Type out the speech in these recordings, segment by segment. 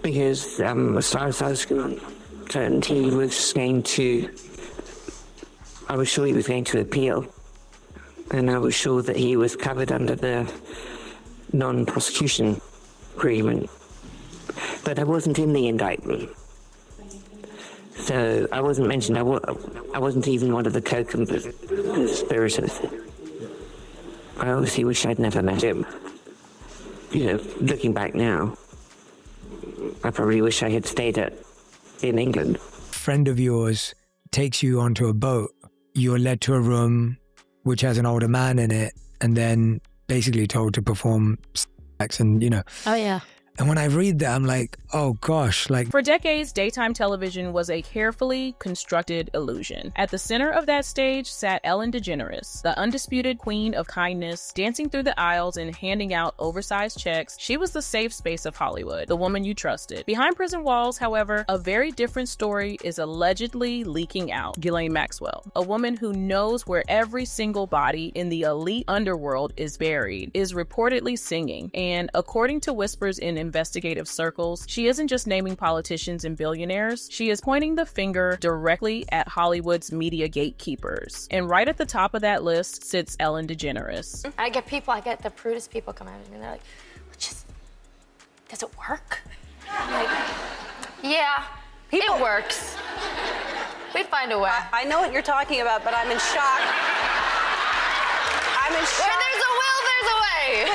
because as far as I was concerned, I was sure he was going to appeal, and I was sure that he was covered under the non-prosecution agreement. But I wasn't in the indictment. So I wasn't mentioned. I wasn't even one of the co-conspirators. I obviously wish I'd never met him. Looking back now, I probably wish I had stayed in England. A friend of yours takes you onto a boat. You're led to a room which has an older man in it, and then basically told to perform sex and, Oh, yeah. And when I read that, I'm like, oh gosh, For decades, daytime television was a carefully constructed illusion. At the center of that stage sat Ellen DeGeneres, the undisputed queen of kindness, dancing through the aisles and handing out oversized checks. She was the safe space of Hollywood, the woman you trusted. Behind prison walls, however, a very different story is allegedly leaking out. Ghislaine Maxwell, a woman who knows where every single body in the elite underworld is buried, is reportedly singing. And according to whispers in investigative circles, she isn't just naming politicians and billionaires, she is pointing the finger directly at Hollywood's media gatekeepers. And right at the top of that list sits Ellen DeGeneres. I get the prudest people come at me and they're like, does it work? I'm like, yeah, it works. We find a way. I know what you're talking about, but I'm in shock. I'm in shock. Where there's a will, there's a way.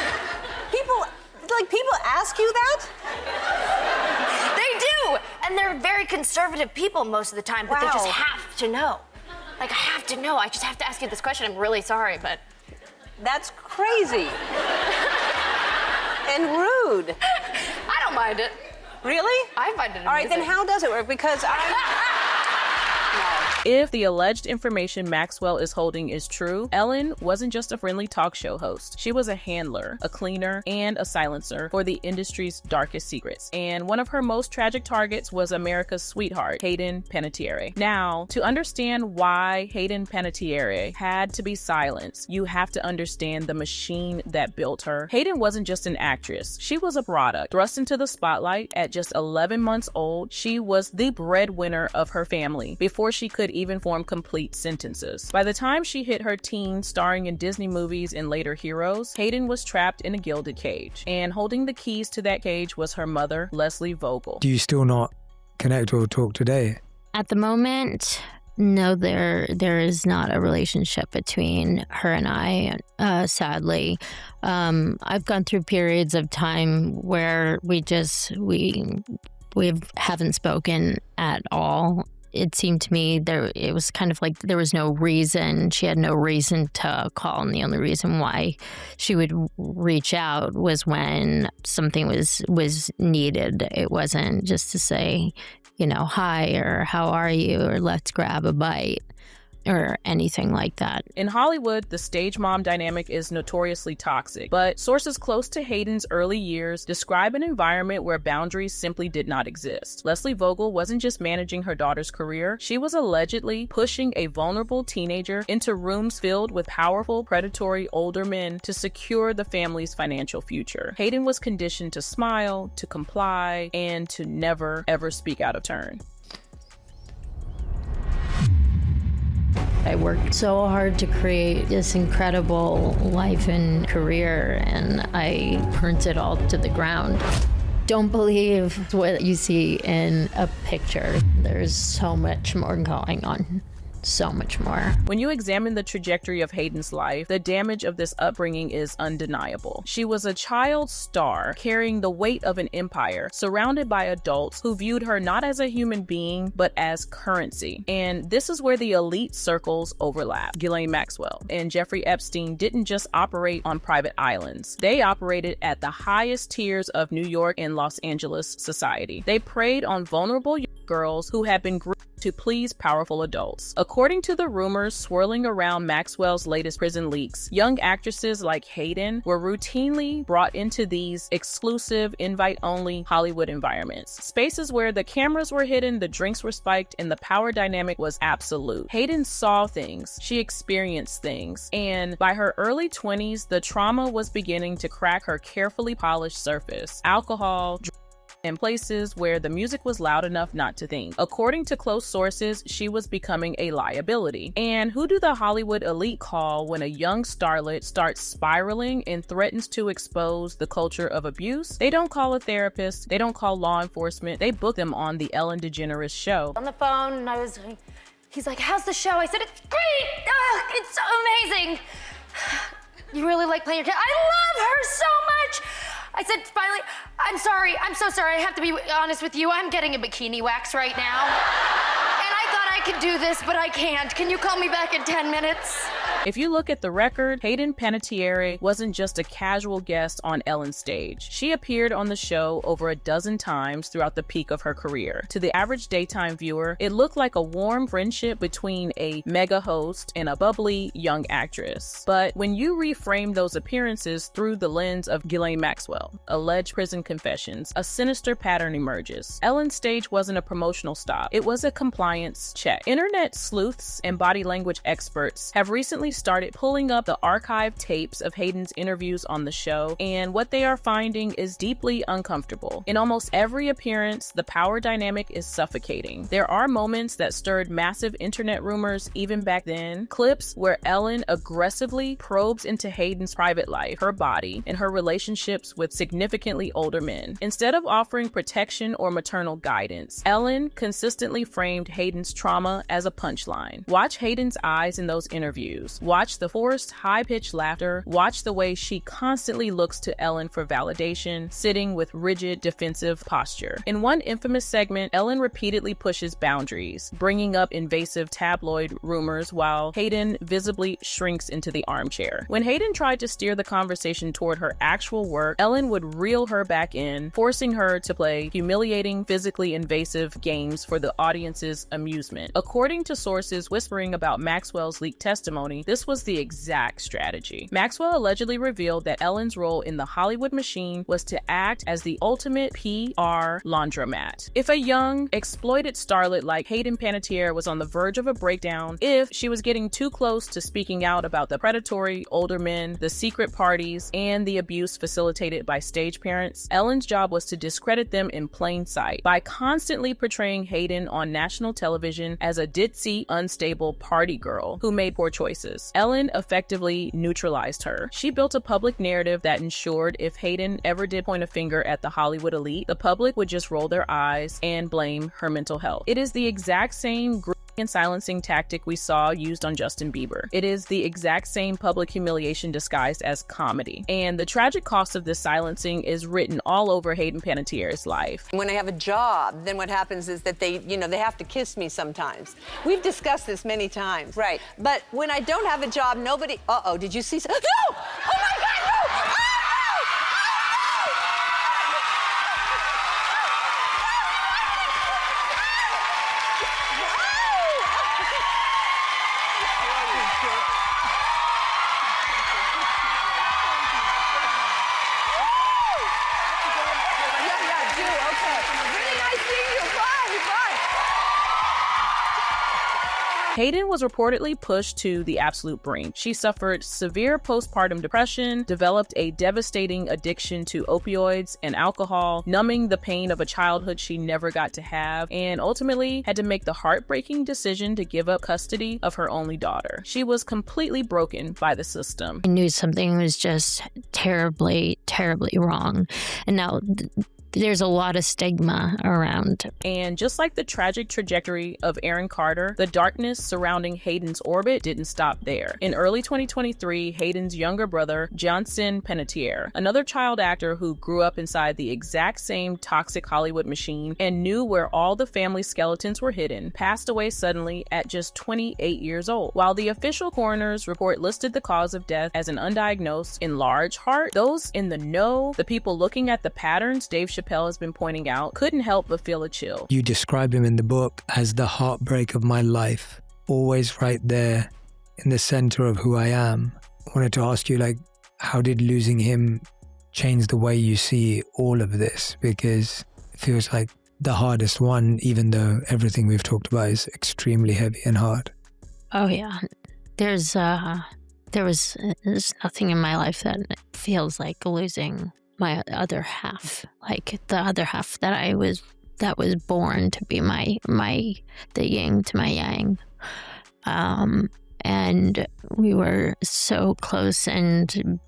People ask you that? They do, and they're very conservative people most of the time, but they just have to know. I have to know. I just have to ask you this question. I'm really sorry, but... That's crazy. And rude. I don't mind it. Really? I find it amazing. All right, then how does it work? Because If the alleged information Maxwell is holding is true, Ellen wasn't just a friendly talk show host. She was a handler, a cleaner, and a silencer for the industry's darkest secrets. And one of her most tragic targets was America's sweetheart, Hayden Panettiere. Now, to understand why Hayden Panettiere had to be silenced, you have to understand the machine that built her. Hayden wasn't just an actress. She was a product. Thrust into the spotlight at just 11 months old, she was the breadwinner of her family before she could even form complete sentences. By the time she hit her teens, starring in Disney movies and later heroes, Hayden was trapped in a gilded cage, and holding the keys to that cage was her mother, Leslie Vogel. do you still not connect or talk today? At the moment, no, there is not a relationship between her and I, sadly. I've gone through periods of time where we haven't spoken at all. It seemed to me it was kind of like there was no reason. She had no reason to call, and the only reason why she would reach out was when something was needed. It wasn't just to say, hi, or how are you, or let's grab a bite, or anything like that. In Hollywood, the stage mom dynamic is notoriously toxic, but sources close to Hayden's early years describe an environment where boundaries simply did not exist. Leslie Vogel wasn't just managing her daughter's career, she was allegedly pushing a vulnerable teenager into rooms filled with powerful, predatory older men to secure the family's financial future. Hayden was conditioned to smile, to comply, and to never, ever speak out of turn. I worked so hard to create this incredible life and career, and I burnt it all to the ground. Don't believe what you see in a picture. There's so much more going on. So much more. When you examine the trajectory of Hayden's life, the damage of this upbringing is undeniable. She was a child star, carrying the weight of an empire, surrounded by adults who viewed her not as a human being, but as currency. And this is where the elite circles overlap. Ghislaine Maxwell and Jeffrey Epstein didn't just operate on private islands. They operated at the highest tiers of New York and Los Angeles society. They preyed on vulnerable girls who had been groomed to please powerful adults. According to the rumors swirling around Maxwell's latest prison leaks, young actresses like Hayden were routinely brought into these exclusive, invite-only Hollywood environments. Spaces where the cameras were hidden, the drinks were spiked, and the power dynamic was absolute. Hayden saw things, she experienced things, and by her early 20s, the trauma was beginning to crack her carefully polished surface. Alcohol, in places where the music was loud enough not to think. According to close sources, she was becoming a liability. And who do the Hollywood elite call when a young starlet starts spiraling and threatens to expose the culture of abuse? They don't call a therapist, they don't call law enforcement, they book them on the Ellen DeGeneres show. On the phone, and he's like, how's the show? I said, it's great! It's so amazing! You really like playing your kid? I love her so much! I said, finally, I'm sorry, I'm so sorry, I have to be honest with you, I'm getting a bikini wax right now. And I thought I could do this, but I can't. Can you call me back in 10 minutes? If you look at the record, Hayden Panettiere wasn't just a casual guest on Ellen's stage. She appeared on the show over a dozen times throughout the peak of her career. To the average daytime viewer, it looked like a warm friendship between a mega host and a bubbly young actress. But when you reframe those appearances through the lens of Ghislaine Maxwell, alleged prison confessions, a sinister pattern emerges. Ellen's stage wasn't a promotional stop. It was a compliance check. Internet sleuths and body language experts have recently started pulling up the archived tapes of Hayden's interviews on the show, and what they are finding is deeply uncomfortable. In almost every appearance, the power dynamic is suffocating. There are moments that stirred massive internet rumors even back then, clips where Ellen aggressively probes into Hayden's private life, her body, and her relationships with significantly older men. Instead of offering protection or maternal guidance, Ellen consistently framed Hayden's trauma as a punchline. Watch Hayden's eyes in those interviews. Watch the forced, high-pitched laughter. Watch the way she constantly looks to Ellen for validation, sitting with rigid, defensive posture. In one infamous segment, Ellen repeatedly pushes boundaries, bringing up invasive tabloid rumors while Hayden visibly shrinks into the armchair. When Hayden tried to steer the conversation toward her actual work, Ellen would reel her back in, forcing her to play humiliating, physically invasive games for the audience's amusement. According to sources whispering about Maxwell's leaked testimony, this was the exact strategy. Maxwell allegedly revealed that Ellen's role in the Hollywood machine was to act as the ultimate PR laundromat. If a young, exploited starlet like Hayden Panettiere was on the verge of a breakdown, if she was getting too close to speaking out about the predatory older men, the secret parties, and the abuse facilitated by stage parents, Ellen's job was to discredit them in plain sight by constantly portraying Hayden on national television as a ditzy, unstable party girl who made poor choices. Ellen effectively neutralized her. She built a public narrative that ensured if Hayden ever did point a finger at the Hollywood elite, the public would just roll their eyes and blame her mental health. It is the exact same and silencing tactic we saw used on Justin Bieber. It is the exact same public humiliation disguised as comedy. And the tragic cost of this silencing is written all over Hayden Panettiere's life. When I have a job, then what happens is that they have to kiss me sometimes. We've discussed this many times. Right. But when I don't have a job, nobody, did you see No! Oh my God, no! Oh! Hayden was reportedly pushed to the absolute brink. She suffered severe postpartum depression, developed a devastating addiction to opioids and alcohol, numbing the pain of a childhood she never got to have, and ultimately had to make the heartbreaking decision to give up custody of her only daughter. She was completely broken by the system. I knew something was just terribly, terribly wrong. And now there's a lot of stigma around. And just like the tragic trajectory of Aaron Carter, the darkness surrounding Hayden's orbit didn't stop there. In early 2023, Hayden's younger brother, Ghislaine Panettiere, another child actor who grew up inside the exact same toxic Hollywood machine and knew where all the family skeletons were hidden, passed away suddenly at just 28 years old. While the official coroner's report listed the cause of death as an undiagnosed enlarged heart, those in the know, the people looking at the patterns Dave Chappelle has been pointing out, couldn't help but feel a chill. You describe him in the book as the heartbreak of my life, always right there in the center of who I am. I wanted to ask you, how did losing him change the way you see all of this? Because it feels like the hardest one, even though everything we've talked about is extremely heavy and hard. Oh yeah, there's nothing in my life that feels like losing my other half, like the other half that was born to be the yin to my yang. And we were so close, and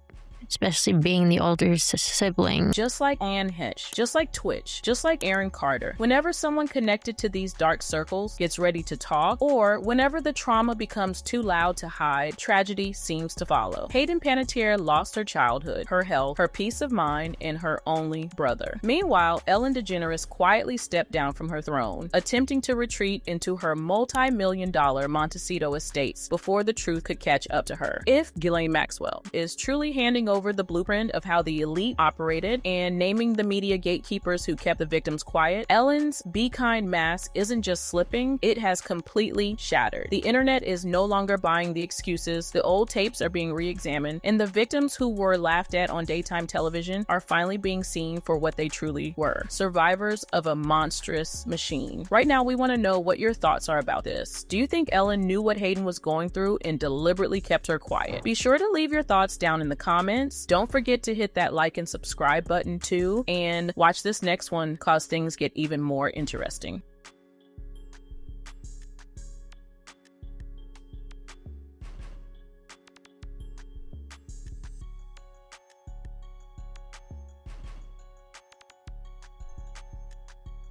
especially being the older sibling. Just like Ann Heche, just like Twitch, just like Aaron Carter, whenever someone connected to these dark circles gets ready to talk, or whenever the trauma becomes too loud to hide, tragedy seems to follow. Hayden Panettiere lost her childhood, her health, her peace of mind, and her only brother. Meanwhile, Ellen DeGeneres quietly stepped down from her throne, attempting to retreat into her multi-million-dollar Montecito estates before the truth could catch up to her. If Ghislaine Maxwell is truly handing over the blueprint of how the elite operated and naming the media gatekeepers who kept the victims quiet, Ellen's Be Kind mask isn't just slipping, it has completely shattered. The internet is no longer buying the excuses, the old tapes are being re-examined, and the victims who were laughed at on daytime television are finally being seen for what they truly were, survivors of a monstrous machine. Right now, we want to know what your thoughts are about this. Do you think Ellen knew what Hayden was going through and deliberately kept her quiet? Be sure to leave your thoughts down in the comments. Don't forget to hit that like and subscribe button too, and watch this next one cause things get even more interesting.